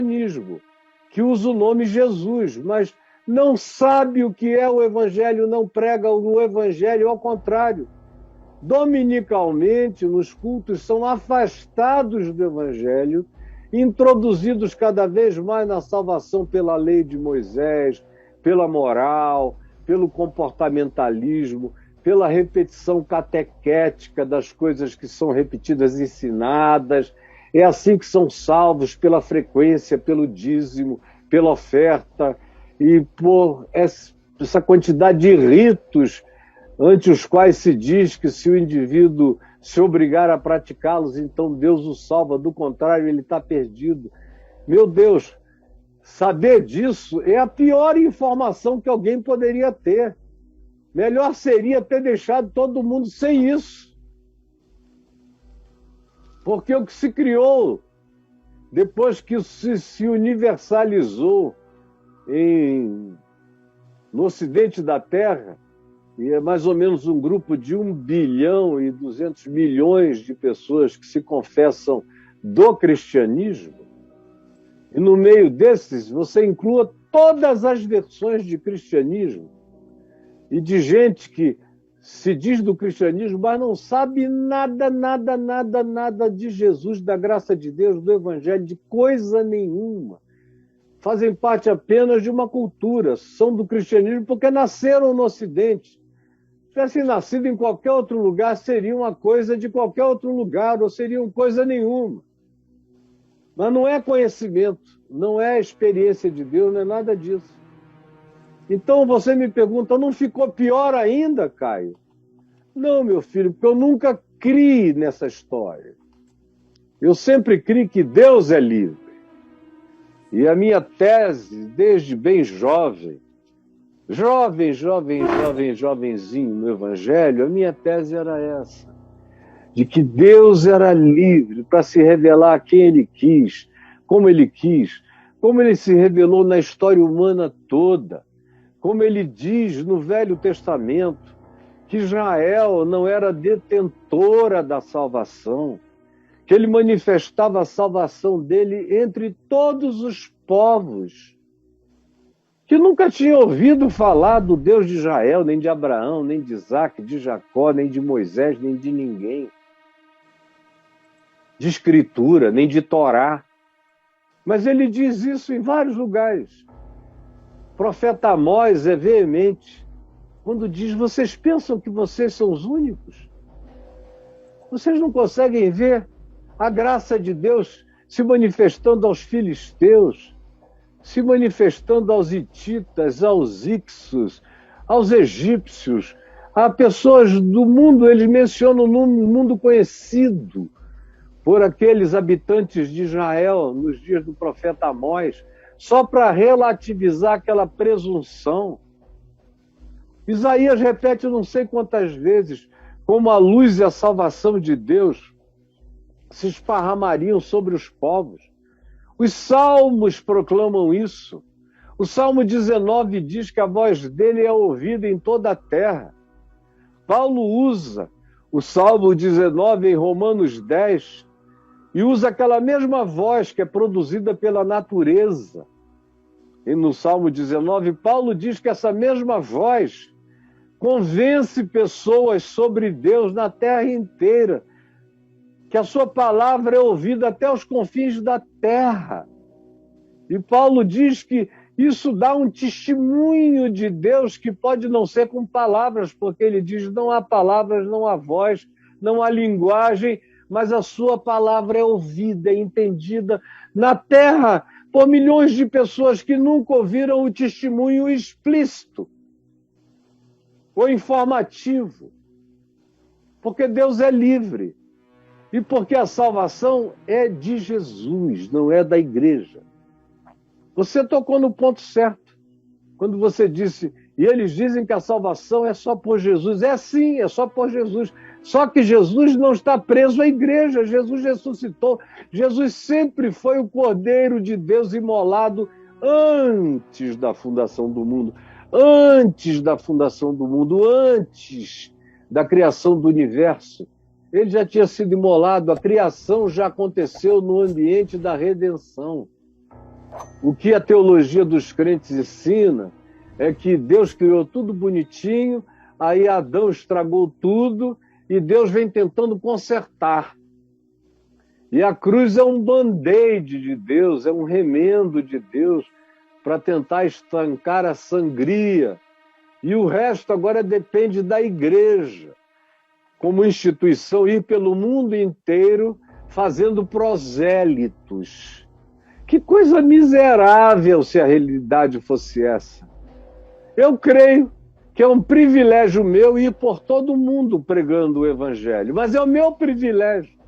cristianismo, que usa o nome Jesus, mas não sabe o que é o Evangelho, não prega o Evangelho, ao contrário. Dominicalmente, nos cultos, são afastados do Evangelho, introduzidos cada vez mais na salvação pela lei de Moisés, pela moral, pelo comportamentalismo, pela repetição catequética das coisas que são repetidas, ensinadas. É assim que são salvos, pela frequência, pelo dízimo, pela oferta e por essa quantidade de ritos ante os quais se diz que se o indivíduo se obrigar a praticá-los, então Deus o salva, do contrário, ele está perdido. Meu Deus, saber disso é a pior informação que alguém poderia ter. Melhor seria ter deixado todo mundo sem isso. Porque o que se criou, depois que se universalizou no ocidente da Terra, e é mais ou menos um grupo de 1 bilhão e 200 milhões de pessoas que se confessam do cristianismo, e no meio desses você inclua todas as versões de cristianismo, e de gente que se diz do cristianismo, mas não sabe nada de Jesus, da graça de Deus, do Evangelho, de coisa nenhuma. Fazem parte apenas de uma cultura, são do cristianismo porque nasceram no Ocidente. Se tivessem nascido em qualquer outro lugar, seria uma coisa de qualquer outro lugar, ou seriam coisa nenhuma. Mas não é conhecimento, não é experiência de Deus, não é nada disso. Então você me pergunta, não ficou pior ainda, Caio? Não, meu filho, porque eu nunca criei nessa história. Eu sempre criei que Deus é livre. E a minha tese, desde bem jovenzinho no Evangelho, a minha tese era essa, de que Deus era livre para se revelar a quem Ele quis, como Ele se revelou na história humana toda, como Ele diz no Velho Testamento, que Israel não era detentora da salvação, que Ele manifestava a salvação dele entre todos os povos, que nunca tinha ouvido falar do Deus de Israel, nem de Abraão, nem de Isaac, de Jacó, nem de Moisés, nem de ninguém, de Escritura, nem de Torá. Mas ele diz isso em vários lugares. O profeta Amós é veemente quando diz, vocês pensam que vocês são os únicos? Vocês não conseguem ver a graça de Deus se manifestando aos filisteus, se manifestando aos hititas, aos ixos, aos egípcios, a pessoas do mundo, eles mencionam no mundo conhecido por aqueles habitantes de Israel nos dias do profeta Amós, só para relativizar aquela presunção. Isaías repete não sei quantas vezes como a luz e a salvação de Deus se esparramariam sobre os povos. Os salmos proclamam isso. O Salmo 19 diz que a voz dele é ouvida em toda a terra. Paulo usa o Salmo 19 em Romanos 10 e usa aquela mesma voz que é produzida pela natureza. E no Salmo 19, Paulo diz que essa mesma voz convence pessoas sobre Deus na terra inteira, que a sua palavra é ouvida até os confins da terra. E Paulo diz que isso dá um testemunho de Deus que pode não ser com palavras, porque ele diz, não há palavras, não há voz, não há linguagem, mas a sua palavra é ouvida, é entendida na terra por milhões de pessoas que nunca ouviram o testemunho explícito ou informativo. Porque Deus é livre. E porque a salvação é de Jesus, não é da igreja. Você tocou no ponto certo, quando você disse, e eles dizem que a salvação é só por Jesus. É sim, é só por Jesus. Só que Jesus não está preso à igreja, Jesus ressuscitou. Jesus sempre foi o Cordeiro de Deus imolado antes da fundação do mundo. Antes da fundação do mundo, antes da criação do universo. Ele já tinha sido imolado, a criação já aconteceu no ambiente da redenção. O que a teologia dos crentes ensina é que Deus criou tudo bonitinho, aí Adão estragou tudo e Deus vem tentando consertar. E a cruz é um band-aid de Deus, é um remendo de Deus para tentar estancar a sangria. E o resto agora depende da igreja, como instituição, ir pelo mundo inteiro fazendo prosélitos. Que coisa miserável se a realidade fosse essa. Eu creio que é um privilégio meu ir por todo mundo pregando o evangelho, mas é o meu privilégio.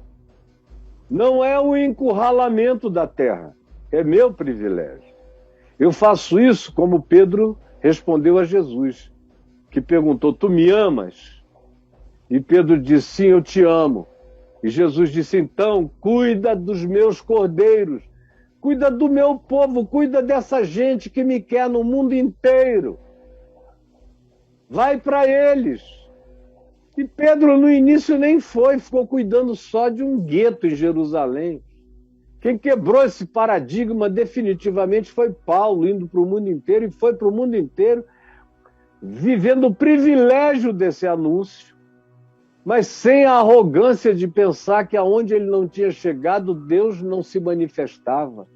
Não é o encurralamento da terra, é meu privilégio. Eu faço isso como Pedro respondeu a Jesus, que perguntou, tu me amas? E Pedro disse, sim, eu te amo. E Jesus disse, então, cuida dos meus cordeiros, cuida do meu povo, cuida dessa gente que me quer no mundo inteiro. Vai para eles. E Pedro no início nem foi, ficou cuidando só de um gueto em Jerusalém. Quem quebrou esse paradigma definitivamente foi Paulo, indo para o mundo inteiro, e foi para o mundo inteiro vivendo o privilégio desse anúncio, mas sem a arrogância de pensar que aonde ele não tinha chegado, Deus não se manifestava.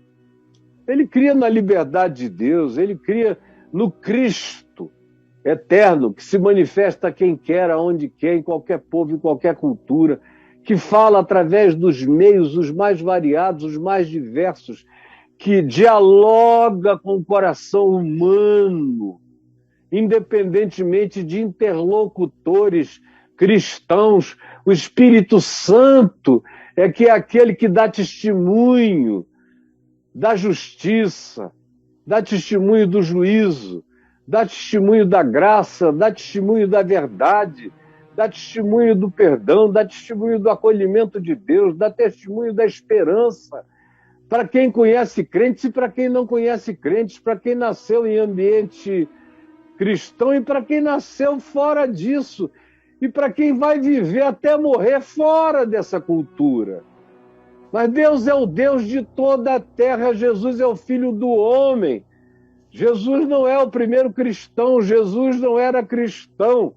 Ele cria na liberdade de Deus, ele cria no Cristo eterno, que se manifesta a quem quer, aonde quer, em qualquer povo, em qualquer cultura, que fala através dos meios os mais variados, os mais diversos, que dialoga com o coração humano, independentemente de interlocutores cristãos. O Espírito Santo é que é aquele que dá testemunho da justiça, dá testemunho do juízo, dá testemunho da graça, dá testemunho da verdade, dá testemunho do perdão, dá testemunho do acolhimento de Deus, dá testemunho da esperança, para quem conhece crentes e para quem não conhece crentes, para quem nasceu em ambiente cristão e para quem nasceu fora disso, e para quem vai viver até morrer fora dessa cultura. Mas Deus é o Deus de toda a terra, Jesus é o Filho do homem. Jesus não é o primeiro cristão, Jesus não era cristão.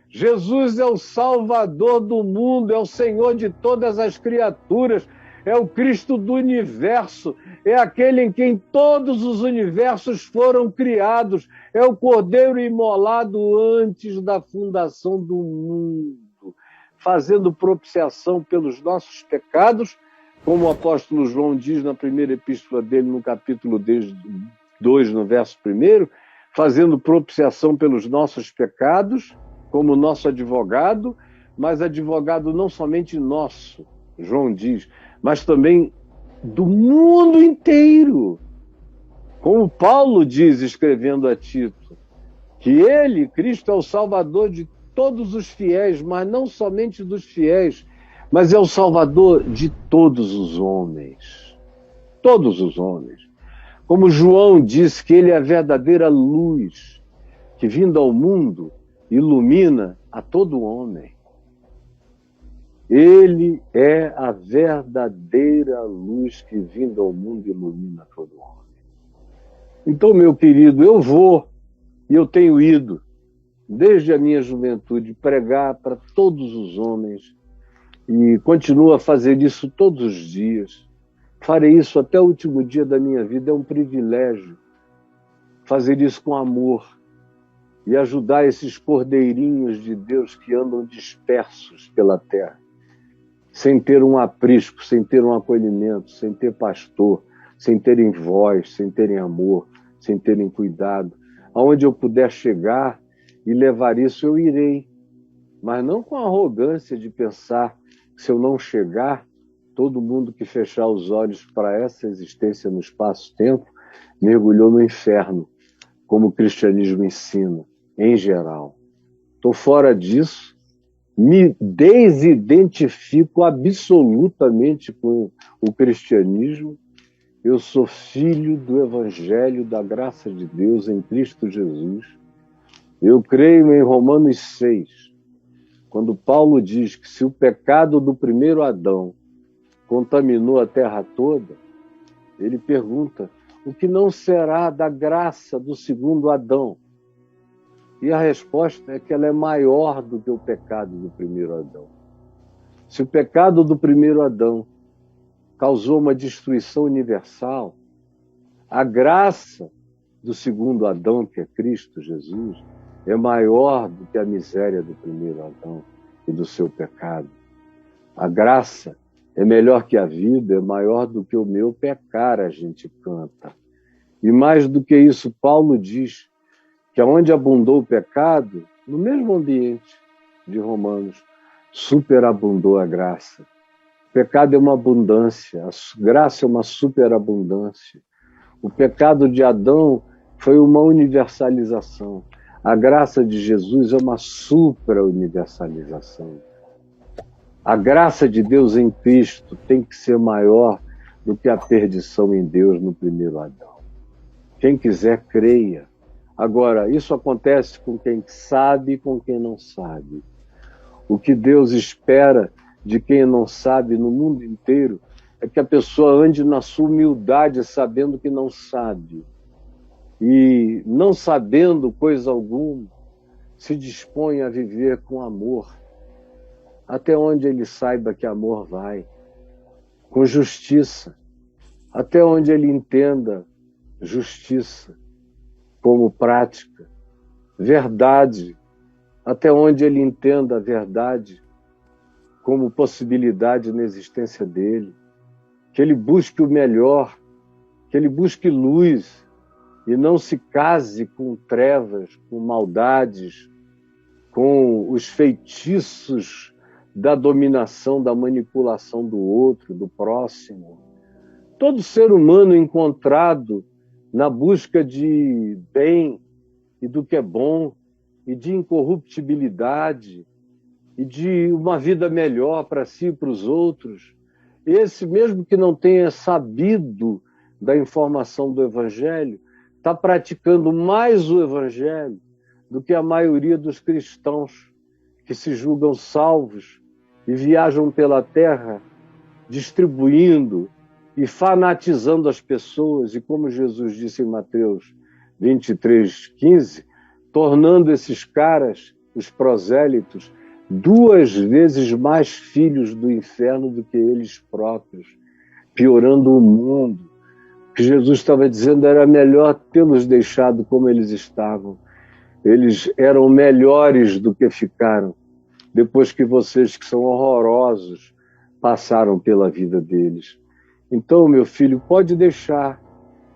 Jesus é o Salvador do mundo, é o Senhor de todas as criaturas, é o Cristo do universo, é aquele em quem todos os universos foram criados, é o Cordeiro imolado antes da fundação do mundo, fazendo propiciação pelos nossos pecados, como o apóstolo João diz na primeira epístola dele, no capítulo 2, no verso 1, fazendo propiciação pelos nossos pecados, como nosso advogado, mas advogado não somente nosso, João diz, mas também do mundo inteiro. Como Paulo diz, escrevendo a Tito, que ele, Cristo, é o Salvador de todos os fiéis, mas não somente dos fiéis, mas é o Salvador de todos os homens. Todos os homens. Como João diz que ele é a verdadeira luz, que vindo ao mundo ilumina a todo homem. Ele é a verdadeira luz que vindo ao mundo ilumina todo homem. Então, meu querido, eu vou, e eu tenho ido, desde a minha juventude, pregar para todos os homens, e continuo a fazer isso todos os dias. Farei isso até o último dia da minha vida, é um privilégio fazer isso com amor e ajudar esses cordeirinhos de Deus que andam dispersos pela terra, sem ter um aprisco, sem ter um acolhimento, sem ter pastor, sem terem voz, sem terem amor, sem terem cuidado. Aonde eu puder chegar e levar isso, eu irei. Mas não com a arrogância de pensar que se eu não chegar, todo mundo que fechar os olhos para essa existência no espaço-tempo mergulhou no inferno, como o cristianismo ensina, em geral. Estou fora disso, me desidentifico absolutamente com o cristianismo. Eu sou filho do Evangelho da graça de Deus em Cristo Jesus. Eu creio em Romanos 6, quando Paulo diz que se o pecado do primeiro Adão contaminou a terra toda, ele pergunta, o que não será da graça do segundo Adão? E a resposta é que ela é maior do que o pecado do primeiro Adão. Se o pecado do primeiro Adão causou uma destruição universal, a graça do segundo Adão, que é Cristo Jesus, é maior do que a miséria do primeiro Adão e do seu pecado. A graça é melhor que a vida, é maior do que o meu pecar, a gente canta. E mais do que isso, Paulo diz que onde abundou o pecado, no mesmo ambiente de Romanos, superabundou a graça. O pecado é uma abundância, a graça é uma superabundância. O pecado de Adão foi uma universalização. A graça de Jesus é uma supra-universalização. A graça de Deus em Cristo tem que ser maior do que a perdição em Deus no primeiro Adão. Quem quiser, creia. Agora, isso acontece com quem sabe e com quem não sabe. O que Deus espera de quem não sabe no mundo inteiro é que a pessoa ande na sua humildade, sabendo que não sabe. E, não sabendo coisa alguma, se dispõe a viver com amor, até onde ele saiba que amor vai, com justiça, até onde ele entenda justiça como prática, verdade, até onde ele entenda a verdade como possibilidade na existência dele, que ele busque o melhor, que ele busque luz e não se case com trevas, com maldades, com os feitiços da dominação, da manipulação do outro, do próximo. Todo ser humano encontrado na busca de bem e do que é bom, e de incorruptibilidade, e de uma vida melhor para si e para os outros, esse mesmo que não tenha sabido da informação do Evangelho, está praticando mais o Evangelho do que a maioria dos cristãos que se julgam salvos e viajam pela terra distribuindo e fanatizando as pessoas, e como Jesus disse em Mateus 23:15, tornando esses caras, os prosélitos, 2 vezes mais filhos do inferno do que eles próprios, piorando o mundo. O que Jesus estava dizendo era melhor tê-los deixado como eles estavam. Eles eram melhores do que ficaram, depois que vocês, que são horrorosos, passaram pela vida deles. Então, meu filho, pode deixar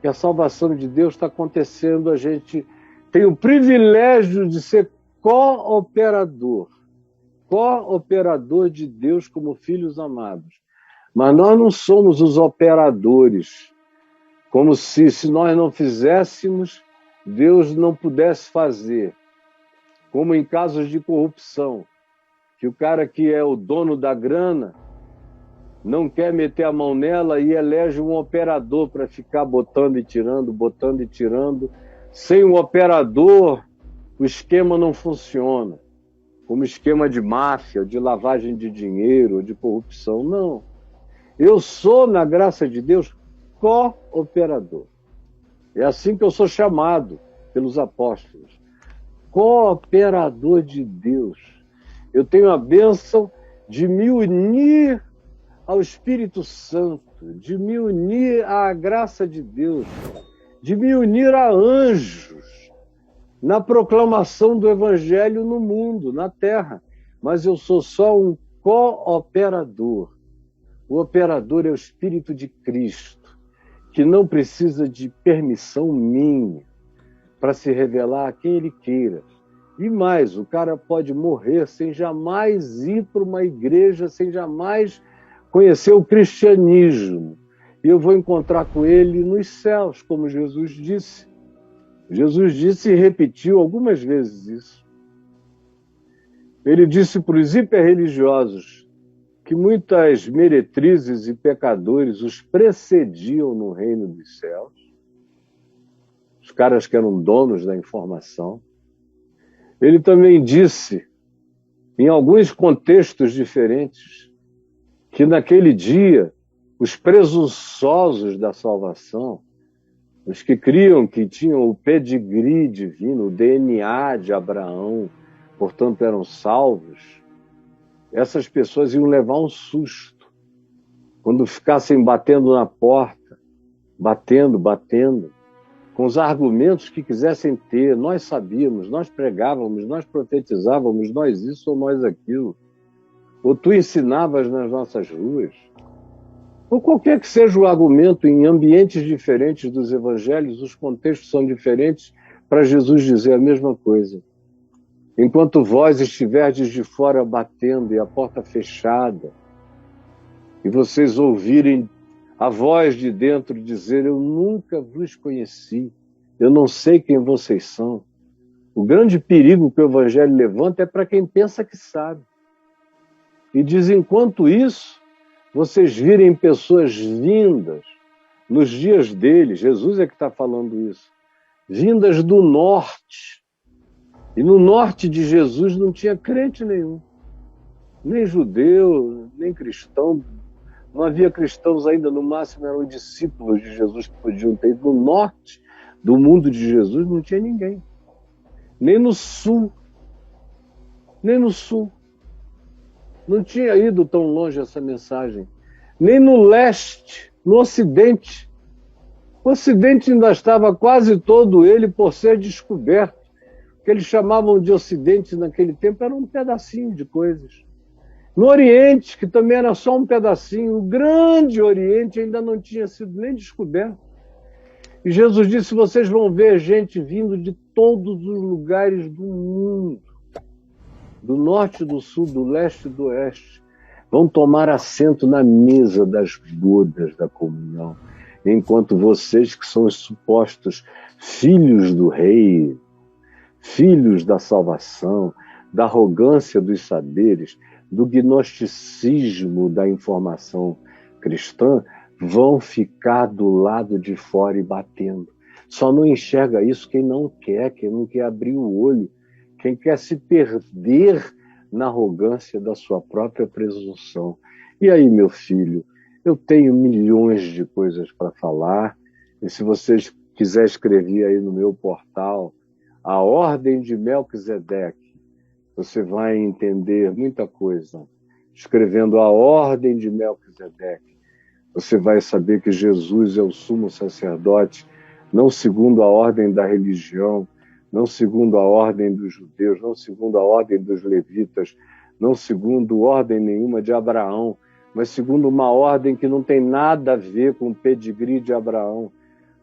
que a salvação de Deus está acontecendo. A gente tem o privilégio de ser cooperador de Deus como filhos amados. Mas nós não somos os operadores, como se nós não fizéssemos, Deus não pudesse fazer. Como em casos de corrupção, que o cara que é o dono da grana não quer meter a mão nela e elege um operador para ficar botando e tirando. Sem um operador, o esquema não funciona. Como esquema de máfia, de lavagem de dinheiro, de corrupção. Não. Eu sou, na graça de Deus, cooperador. É assim que eu sou chamado pelos apóstolos. Cooperador de Deus. Eu tenho a bênção de me unir ao Espírito Santo, de me unir à graça de Deus, de me unir a anjos na proclamação do Evangelho no mundo, na terra. Mas eu sou só um cooperador. O operador é o Espírito de Cristo, que não precisa de permissão minha para se revelar a quem ele queira. E mais, o cara pode morrer sem jamais ir para uma igreja, sem jamais conhecer o cristianismo. E eu vou encontrar com ele nos céus, como Jesus disse. Jesus disse e repetiu algumas vezes isso. Ele disse para os hiperreligiosos que muitas meretrizes e pecadores os precediam no reino dos céus. Os caras que eram donos da informação. Ele também disse, em alguns contextos diferentes, que naquele dia os presunçosos da salvação, Os que criam que tinham o pedigree divino, o DNA de Abraão, portanto eram salvos, essas pessoas iam levar um susto quando ficassem batendo na porta, batendo, com os argumentos que quisessem ter. Nós sabíamos, nós pregávamos, nós profetizávamos, nós isso ou nós aquilo. Ou tu ensinavas nas nossas ruas. Ou qualquer que seja o argumento, em ambientes diferentes dos evangelhos, os contextos são diferentes para Jesus dizer a mesma coisa. Enquanto vós estiverdes de fora batendo e a porta fechada, e vocês ouvirem a voz de dentro dizer: eu nunca vos conheci, eu não sei quem vocês são. O grande perigo que o evangelho levanta é para quem pensa que sabe. E diz: enquanto isso, vocês virem pessoas vindas nos dias dele, Jesus é que está falando isso, vindas do norte. E no norte de Jesus não tinha crente nenhum, nem judeu, nem cristão. Não havia cristãos ainda, no máximo eram discípulos de Jesus que podiam ter ido. No norte do mundo de Jesus não tinha ninguém. Nem no sul. Nem no sul. Não tinha ido tão longe essa mensagem. Nem no leste, no ocidente. O ocidente ainda estava quase todo ele por ser descoberto. O que eles chamavam de ocidente naquele tempo era um pedacinho de coisas. No Oriente, que também era só um pedacinho, o grande Oriente ainda não tinha sido nem descoberto. E Jesus disse: vocês vão ver gente vindo de todos os lugares do mundo, do norte, do sul, do leste e do oeste, vão tomar assento na mesa das bodas da comunhão, enquanto vocês, que são os supostos filhos do rei, filhos da salvação, da arrogância dos saberes, do gnosticismo da informação cristã, vão ficar do lado de fora e batendo. Só não enxerga isso quem não quer abrir o olho, quem quer se perder na arrogância da sua própria presunção. E aí, meu filho, eu tenho milhões de coisas para falar, e se vocês quiserem escrever aí no meu portal, A Ordem de Melquisedeque, você vai entender muita coisa. Escrevendo A Ordem de Melquisedeque, você vai saber que Jesus é o sumo sacerdote, não segundo a ordem da religião, não segundo a ordem dos judeus, não segundo a ordem dos levitas, não segundo ordem nenhuma de Abraão, mas segundo uma ordem que não tem nada a ver com o pedigree de Abraão,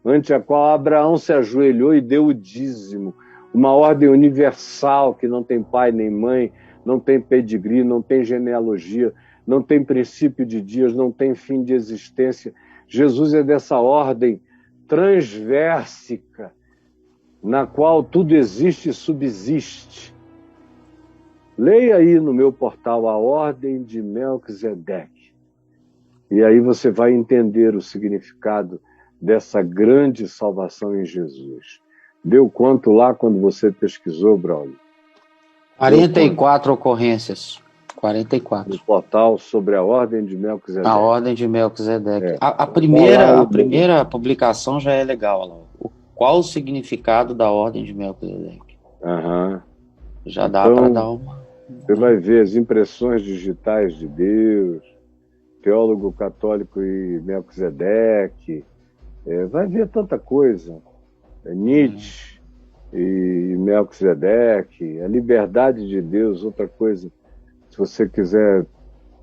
ante a qual Abraão se ajoelhou e deu o dízimo. Uma ordem universal que não tem pai nem mãe, não tem pedigree, não tem genealogia, não tem princípio de dias, não tem fim de existência. Jesus é dessa ordem transversica, na qual tudo existe e subsiste. Leia aí no meu portal A Ordem de Melquisedeque. E aí você vai entender o significado dessa grande salvação em Jesus. Deu quanto lá quando você pesquisou, Braulio? 44 ocorrências. 44. No portal sobre a Ordem de Melquisedeque. A Ordem de Melquisedeque. A primeira publicação já é legal. Lá. Qual o significado da Ordem de Melquisedeque? Aham. Já dá para dar uma... Você vai ver as impressões digitais de Deus, teólogo católico e Melquisedeque, vai ver tanta coisa. Nietzsche e Melquisedeque, a liberdade de Deus, outra coisa, se você quiser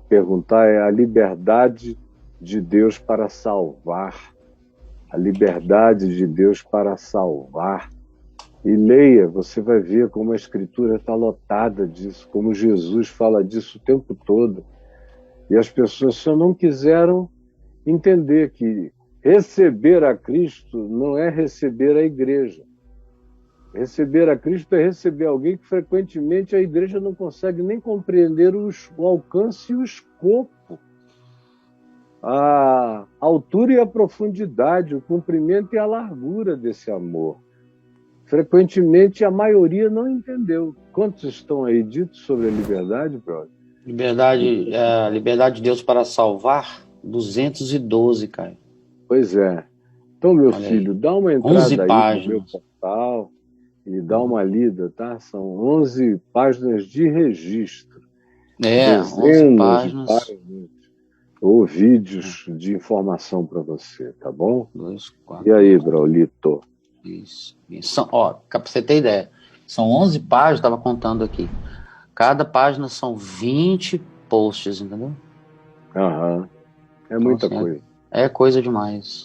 perguntar, é a liberdade de Deus para salvar. A liberdade de Deus para salvar. E leia, você vai ver como a Escritura está lotada disso, como Jesus fala disso o tempo todo. E as pessoas só não quiseram entender que receber a Cristo não é receber a igreja. Receber a Cristo é receber alguém que frequentemente a igreja não consegue nem compreender o alcance e o escopo, a altura e a profundidade, o comprimento e a largura desse amor. Frequentemente a maioria não entendeu. Quantos estão aí ditos sobre a liberdade, brother? Liberdade de Deus para salvar, 212, Caio. Pois é. Então, meu Olha filho, aí. dá uma 11 entrada aí no meu páginas. portal e dá uma lida, tá? São 11 páginas de registro, 11 dezenas de páginas. páginas ou vídeos de informação para você, tá bom? 2, E 4, aí, 8. Braulito? Isso. Ó, pra você ter ideia, são 11 páginas, estava contando aqui. Cada página são 20 posts, entendeu? Aham, é Então, muita assim, coisa. é coisa demais.